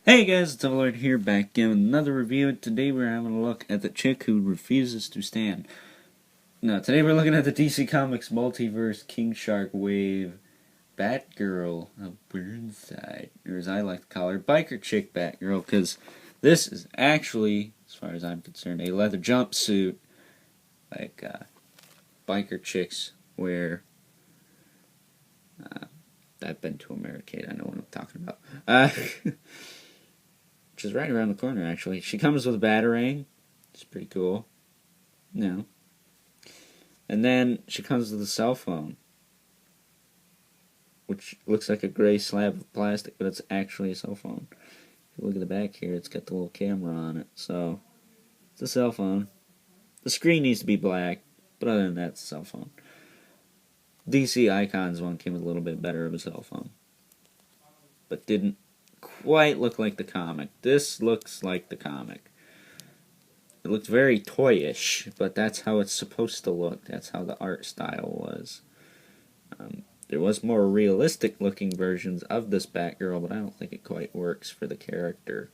Hey guys, it's Lord here, back again with another review. Today we're having a look at the chick who refuses to stand. No, today we're looking at the DC Comics Multiverse King Shark Wave Batgirl of Burnside, or as I like to call her, Biker Chick Batgirl, because this is actually, as far as I'm concerned, a leather jumpsuit like biker chicks wear. I've been to Americade, I know what I'm talking about. Which is right around the corner, actually. She comes with a batarang. It's pretty cool. No. And then she comes with a cell phone, which looks like a gray slab of plastic, but it's actually a cell phone. If you look at the back here, it's got the little camera on it. So, it's a cell phone. The screen needs to be black, but other than that, it's a cell phone. DC Icons one came with a little bit better of a cell phone, but didn't quite look like the comic. This looks like the comic. It looks very toyish, but that's how it's supposed to look. That's how the art style was. There was more realistic looking versions of this Batgirl, but I don't think it quite works for the character.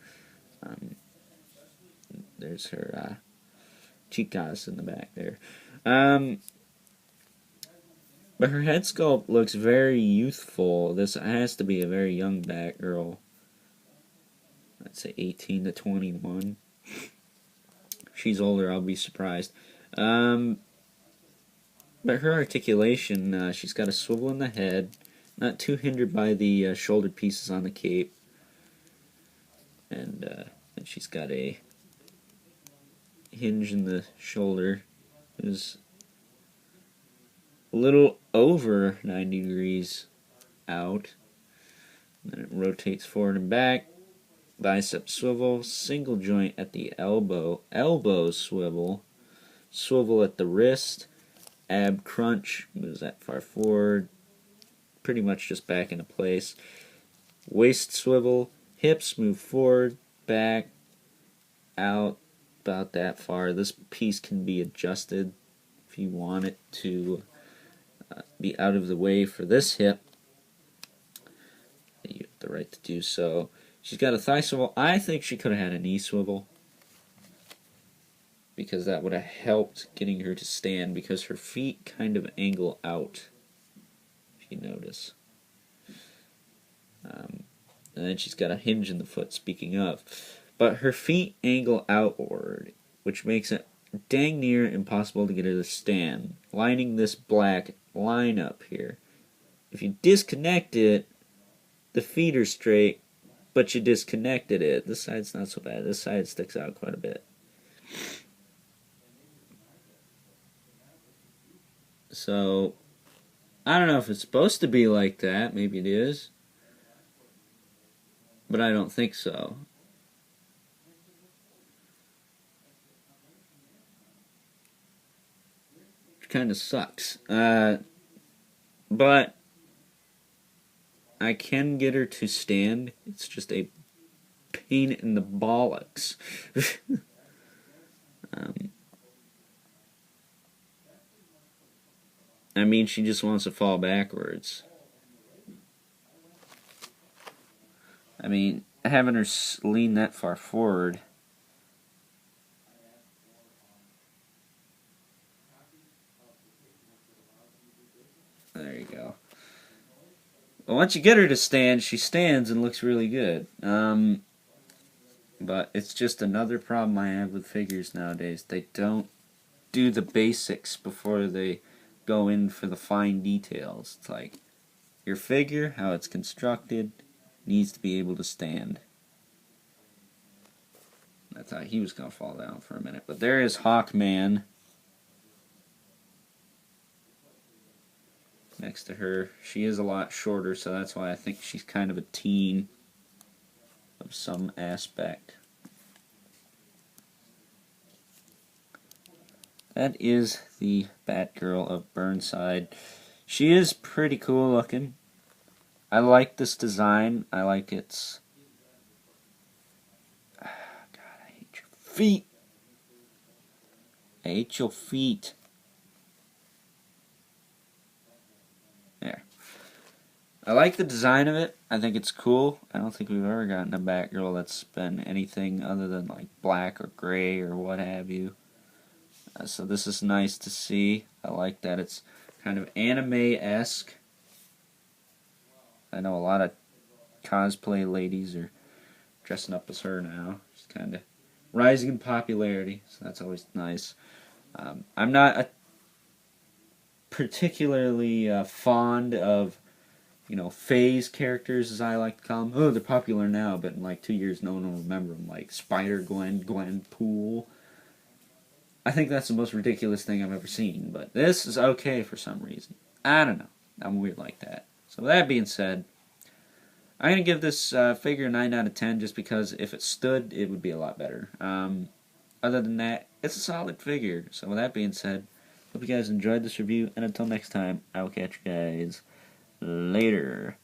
There's her chicas in the back there. But her head sculpt looks very youthful. This has to be a very young Batgirl. I'd say 18 to 21. If she's older, I'll be surprised. But her articulation, she's got a swivel in the head, not too hindered by the shoulder pieces on the cape. And she's got a hinge in the shoulder. It's a little over 90 degrees out. And then it rotates forward and back. Bicep swivel, single joint at the elbow, elbow swivel, swivel at the wrist, ab crunch, moves that far forward, pretty much just back into place. Waist swivel, hips move forward, back, out, about that far. This piece can be adjusted if you want it to be out of the way for this hip. You have the right to do so. She's got a thigh swivel. I think she could have had a knee swivel, because that would have helped getting her to stand, because her feet kind of angle out, if you notice. And then she's got a hinge in the foot, speaking of. But her feet angle outward, which makes it dang near impossible to get her to stand. Lining this black line up here. If you disconnect it, the feet are straight, but you disconnected it. This side's not so bad. This side sticks out quite a bit. So, I don't know if it's supposed to be like that. Maybe it is. But I don't think so. Which kind of sucks. But I can get her to stand. It's just a pain in the bollocks. I mean, she just wants to fall backwards. I mean, having her lean that far forward. There you go. Well, once you get her to stand, she stands and looks really good. But it's just another problem I have with figures nowadays. They don't do the basics before they go in for the fine details. It's like, your figure, how it's constructed, needs to be able to stand. I thought he was going to fall down for a minute. But there is Hawkman next to her. She is a lot shorter, so that's why I think she's kind of a teen of some aspect. That is the Batgirl of Burnside. She is pretty cool looking. I like this design. I like its... God, I hate your feet. I hate your feet. There. I like the design of it. I think it's cool. I don't think we've ever gotten a Batgirl that's been anything other than like black or gray or what have you. So this is nice to see. I like that it's kind of anime-esque. I know a lot of cosplay ladies are dressing up as her now. She's kind of rising in popularity, so that's always nice. I'm not a particularly fond of, phase characters, as I like to call them. Oh, they're popular now, but in like 2 years, no one will remember them. Like Spider-Gwen, Gwenpool. I think that's the most ridiculous thing I've ever seen, but this is okay for some reason. I don't know. I'm weird like that. So with that being said, I'm going to give this figure a 9 out of 10 just because if it stood, it would be a lot better. Other than that, it's a solid figure. So with that being said, hope you guys enjoyed this review, and until next time, I will catch you guys later.